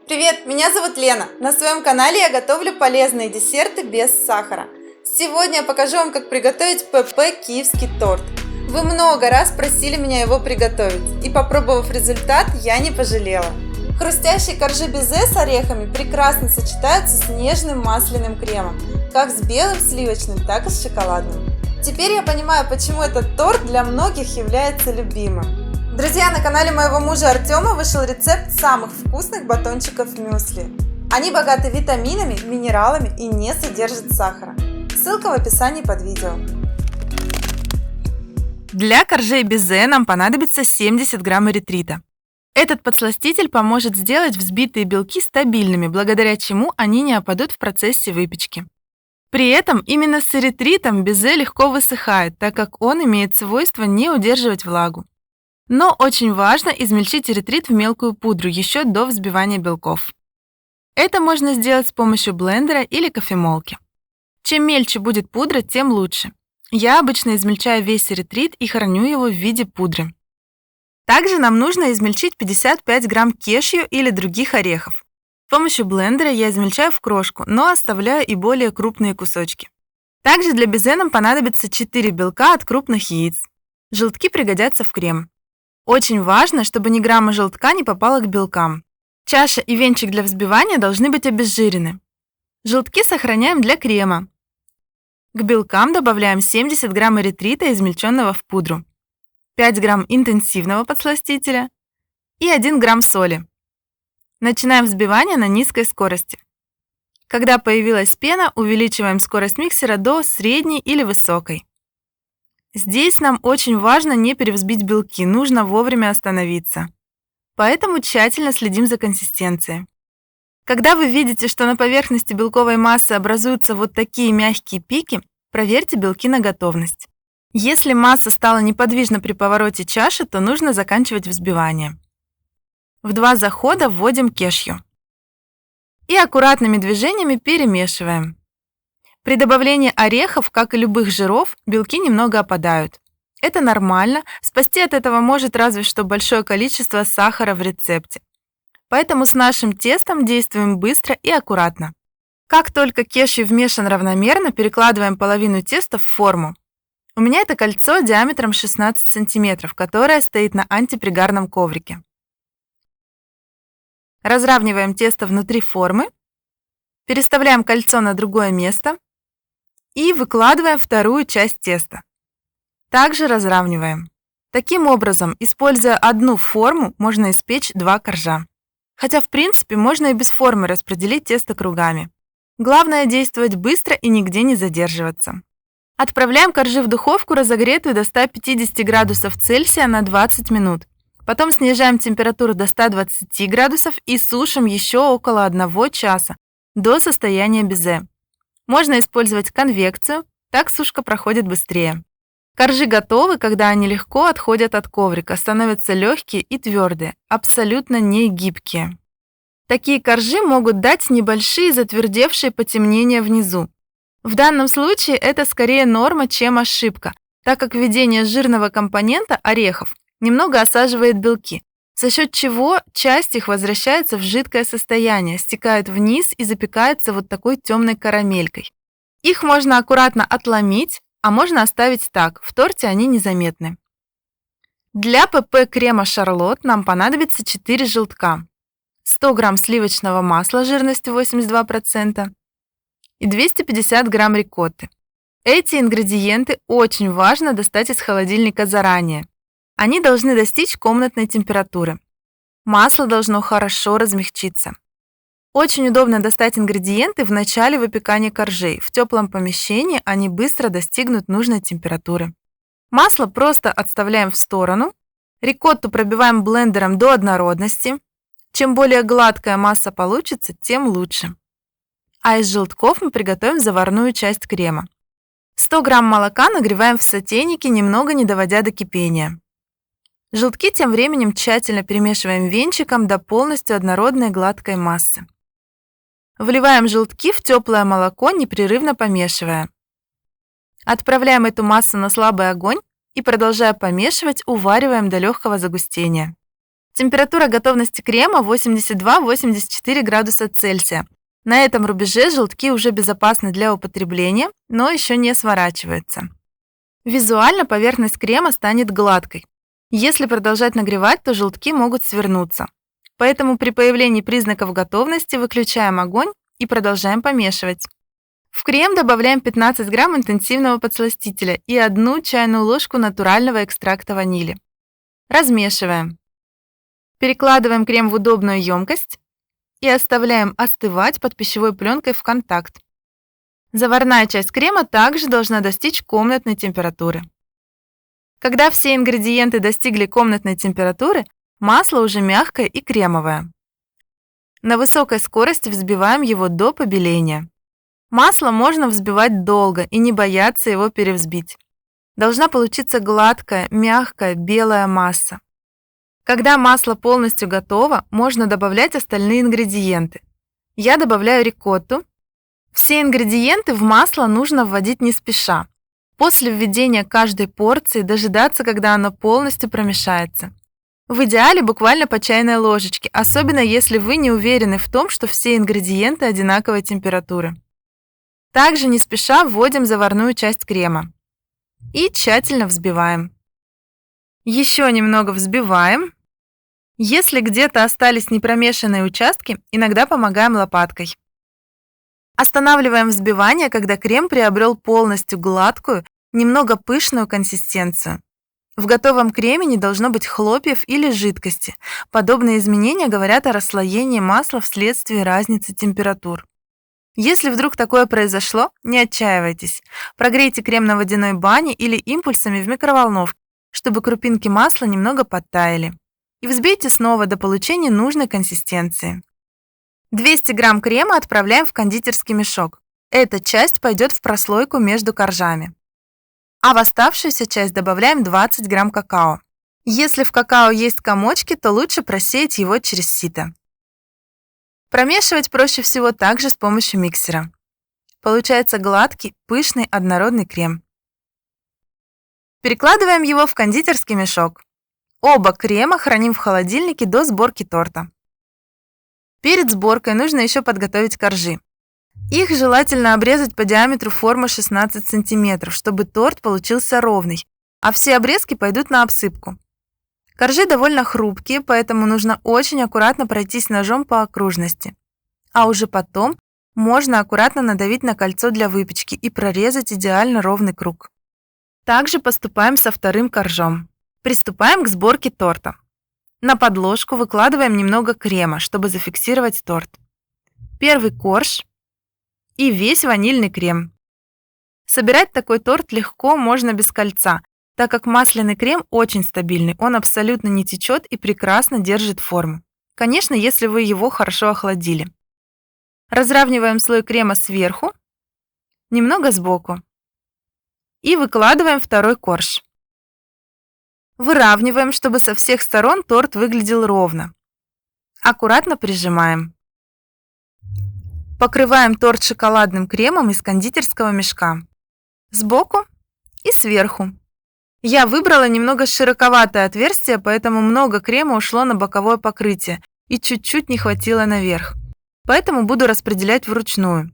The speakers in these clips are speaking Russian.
Привет, меня зовут Лена. На своем канале я готовлю полезные десерты без сахара. Сегодня я покажу вам, как приготовить ПП киевский торт. Вы много раз просили меня его приготовить, и попробовав результат, я не пожалела. Хрустящие коржи безе с орехами прекрасно сочетаются с нежным масляным кремом, как с белым сливочным, так и с шоколадным. Теперь я понимаю, почему этот торт для многих является любимым. Друзья, на канале моего мужа Артема вышел рецепт самых вкусных батончиков мюсли. Они богаты витаминами, минералами и не содержат сахара. Ссылка в описании под видео. Для коржей безе нам понадобится 70 грамм эритрита. Этот подсластитель поможет сделать взбитые белки стабильными, благодаря чему они не опадут в процессе выпечки. При этом именно с эритритом безе легко высыхает, так как он имеет свойство не удерживать влагу. Но очень важно измельчить эритрит в мелкую пудру еще до взбивания белков. Это можно сделать с помощью блендера или кофемолки. Чем мельче будет пудра, тем лучше. Я обычно измельчаю весь эритрит и храню его в виде пудры. Также нам нужно измельчить 55 грамм кешью или других орехов. С помощью блендера я измельчаю в крошку, но оставляю и более крупные кусочки. Также для безе нам понадобится 4 белка от крупных яиц. Желтки пригодятся в крем. Очень важно, чтобы ни грамма желтка не попало к белкам. Чаша и венчик для взбивания должны быть обезжирены. Желтки сохраняем для крема. К белкам добавляем 70 грамм эритрита, измельченного в пудру, 5 грамм интенсивного подсластителя и 1 грамм соли. Начинаем взбивание на низкой скорости. Когда появилась пена, увеличиваем скорость миксера до средней или высокой. Здесь нам очень важно не перевзбить белки, нужно вовремя остановиться. Поэтому тщательно следим за консистенцией. Когда вы видите, что на поверхности белковой массы образуются вот такие мягкие пики, проверьте белки на готовность. Если масса стала неподвижна при повороте чаши, то нужно заканчивать взбивание. В 2 захода вводим кешью. И аккуратными движениями перемешиваем. При добавлении орехов, как и любых жиров, белки немного опадают. Это нормально, спасти от этого может разве что большое количество сахара в рецепте. Поэтому с нашим тестом действуем быстро и аккуратно. Как только кешью вмешан равномерно, перекладываем половину теста в форму. У меня это кольцо диаметром 16 см, которое стоит на антипригарном коврике. Разравниваем тесто внутри формы, переставляем кольцо на другое место и выкладываем вторую часть теста. Также разравниваем. Таким образом, используя одну форму, можно испечь 2 коржа. Хотя, в принципе, можно и без формы распределить тесто кругами. Главное действовать быстро и нигде не задерживаться. Отправляем коржи в духовку, разогретую до 150 градусов Цельсия на 20 минут. Потом снижаем температуру до 120 градусов и сушим еще около 1 часа, до состояния безе. Можно использовать конвекцию, так сушка проходит быстрее. Коржи готовы, когда они легко отходят от коврика, становятся легкие и твердые, абсолютно не гибкие. Такие коржи могут дать небольшие затвердевшие потемнения внизу. В данном случае это скорее норма, чем ошибка, так как введение жирного компонента орехов немного осаживает белки, за счет чего часть их возвращается в жидкое состояние, стекает вниз и запекается вот такой темной карамелькой. Их можно аккуратно отломить, а можно оставить так, в торте они незаметны. Для ПП крема Шарлотт нам понадобится 4 желтка, 100 грамм сливочного масла жирностью 82% и 250 грамм рикотты. Эти ингредиенты очень важно достать из холодильника заранее. Они должны достичь комнатной температуры. Масло должно хорошо размягчиться. Очень удобно достать ингредиенты в начале выпекания коржей. В теплом помещении они быстро достигнут нужной температуры. Масло просто отставляем в сторону. Рикотту пробиваем блендером до однородности. Чем более гладкая масса получится, тем лучше. А из желтков мы приготовим заварную часть крема. 100 грамм молока нагреваем в сотейнике, немного не доводя до кипения. Желтки тем временем тщательно перемешиваем венчиком до полностью однородной гладкой массы. Вливаем желтки в теплое молоко, непрерывно помешивая. Отправляем эту массу на слабый огонь и, продолжая помешивать, увариваем до легкого загустения. Температура готовности крема 82-84 градуса Цельсия. На этом рубеже желтки уже безопасны для употребления, но еще не сворачиваются. Визуально поверхность крема станет гладкой. Если продолжать нагревать, то желтки могут свернуться. Поэтому при появлении признаков готовности выключаем огонь и продолжаем помешивать. В крем добавляем 15 грамм интенсивного подсластителя и 1 чайную ложку натурального экстракта ванили. Размешиваем. Перекладываем крем в удобную емкость и оставляем остывать под пищевой пленкой в контакт. Заварная часть крема также должна достичь комнатной температуры. Когда все ингредиенты достигли комнатной температуры, масло уже мягкое и кремовое. На высокой скорости взбиваем его до побеления. Масло можно взбивать долго и не бояться его перевзбить. Должна получиться гладкая, мягкая, белая масса. Когда масло полностью готово, можно добавлять остальные ингредиенты. Я добавляю рикотту. Все ингредиенты в масло нужно вводить не спеша. После введения каждой порции дожидаться, когда оно полностью промешается. В идеале буквально по чайной ложечке, особенно если вы не уверены в том, что все ингредиенты одинаковой температуры. Также не спеша вводим заварную часть крема и тщательно взбиваем. Еще немного взбиваем. Если где-то остались непромешанные участки, иногда помогаем лопаткой. Останавливаем взбивание, когда крем приобрел полностью гладкую, немного пышную консистенцию. В готовом креме не должно быть хлопьев или жидкости. Подобные изменения говорят о расслоении масла вследствие разницы температур. Если вдруг такое произошло, не отчаивайтесь. Прогрейте крем на водяной бане или импульсами в микроволновке, чтобы крупинки масла немного подтаяли. И взбейте снова до получения нужной консистенции. 200 грамм крема отправляем в кондитерский мешок. Эта часть пойдет в прослойку между коржами. А в оставшуюся часть добавляем 20 грамм какао. Если в какао есть комочки, то лучше просеять его через сито. Промешивать проще всего также с помощью миксера. Получается гладкий, пышный, однородный крем. Перекладываем его в кондитерский мешок. Оба крема храним в холодильнике до сборки торта. Перед сборкой нужно еще подготовить коржи. Их желательно обрезать по диаметру формы 16 см, чтобы торт получился ровный, а все обрезки пойдут на обсыпку. Коржи довольно хрупкие, поэтому нужно очень аккуратно пройтись ножом по окружности. А уже потом можно аккуратно надавить на кольцо для выпечки и прорезать идеально ровный круг. Также поступаем со вторым коржом. Приступаем к сборке торта. На подложку выкладываем немного крема, чтобы зафиксировать торт. Первый корж и весь ванильный крем. Собирать такой торт легко можно без кольца, так как масляный крем очень стабильный, он абсолютно не течет и прекрасно держит форму. Конечно, если вы его хорошо охладили. Разравниваем слой крема сверху, немного сбоку. И выкладываем второй корж. Выравниваем, чтобы со всех сторон торт выглядел ровно. Аккуратно прижимаем. Покрываем торт шоколадным кремом из кондитерского мешка. Сбоку и сверху. Я выбрала немного широковатое отверстие, поэтому много крема ушло на боковое покрытие и чуть-чуть не хватило наверх. Поэтому буду распределять вручную.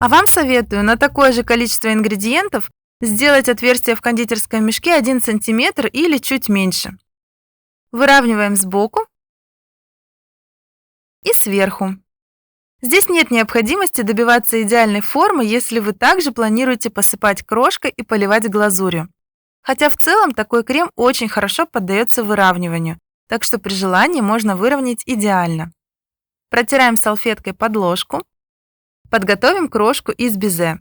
А вам советую на такое же количество ингредиентов сделать отверстие в кондитерском мешке 1 см или чуть меньше. Выравниваем сбоку и сверху. Здесь нет необходимости добиваться идеальной формы, если вы также планируете посыпать крошкой и поливать глазурью. Хотя в целом такой крем очень хорошо поддается выравниванию, так что при желании можно выровнять идеально. Протираем салфеткой подложку. Подготовим крошку из безе.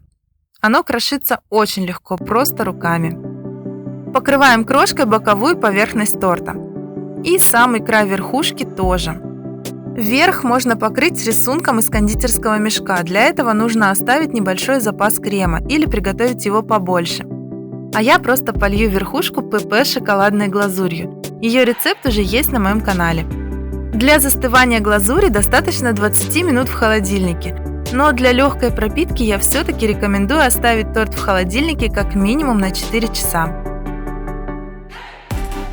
Оно крошится очень легко, просто руками. Покрываем крошкой боковую поверхность торта. И самый край верхушки тоже. Верх можно покрыть рисунком из кондитерского мешка. Для этого нужно оставить небольшой запас крема или приготовить его побольше. А я просто полью верхушку ПП шоколадной глазурью. Ее рецепт уже есть на моем канале. Для застывания глазури достаточно 20 минут в холодильнике. Но для легкой пропитки я все-таки рекомендую оставить торт в холодильнике как минимум на 4 часа.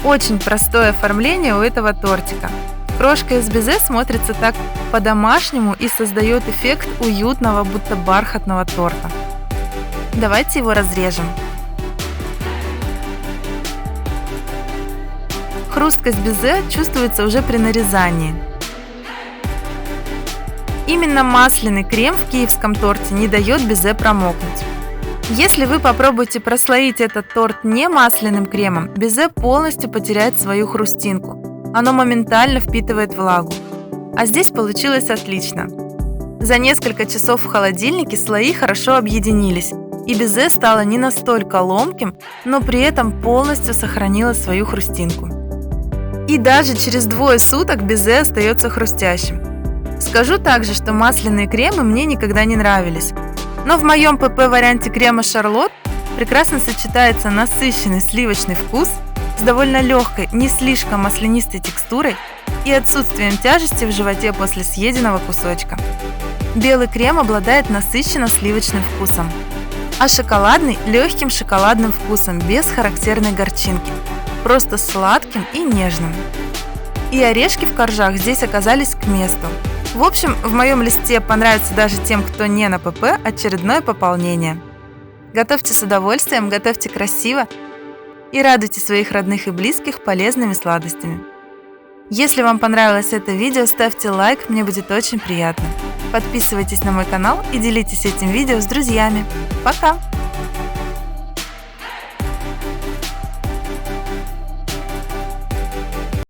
Очень простое оформление у этого тортика. Крошка из безе смотрится так по-домашнему и создает эффект уютного, будто бархатного торта. Давайте его разрежем. Хрусткость безе чувствуется уже при нарезании. Именно масляный крем в киевском торте не дает безе промокнуть. Если вы попробуете прослоить этот торт не масляным кремом, безе полностью потеряет свою хрустинку. Оно моментально впитывает влагу. А здесь получилось отлично. За несколько часов в холодильнике слои хорошо объединились, и безе стало не настолько ломким, но при этом полностью сохранило свою хрустинку. И даже через 2 суток безе остается хрустящим. Скажу также, что масляные кремы мне никогда не нравились. Но в моем ПП-варианте крема Шарлотт прекрасно сочетается насыщенный сливочный вкус с довольно легкой, не слишком маслянистой текстурой и отсутствием тяжести в животе после съеденного кусочка. Белый крем обладает насыщенно сливочным вкусом, а шоколадный – легким шоколадным вкусом, без характерной горчинки, просто сладким и нежным. И орешки в коржах здесь оказались к месту. В общем, в моем листе понравится даже тем, кто не на ПП, очередное пополнение. Готовьте с удовольствием, готовьте красиво и радуйте своих родных и близких полезными сладостями. Если вам понравилось это видео, ставьте лайк, мне будет очень приятно. Подписывайтесь на мой канал и делитесь этим видео с друзьями. Пока!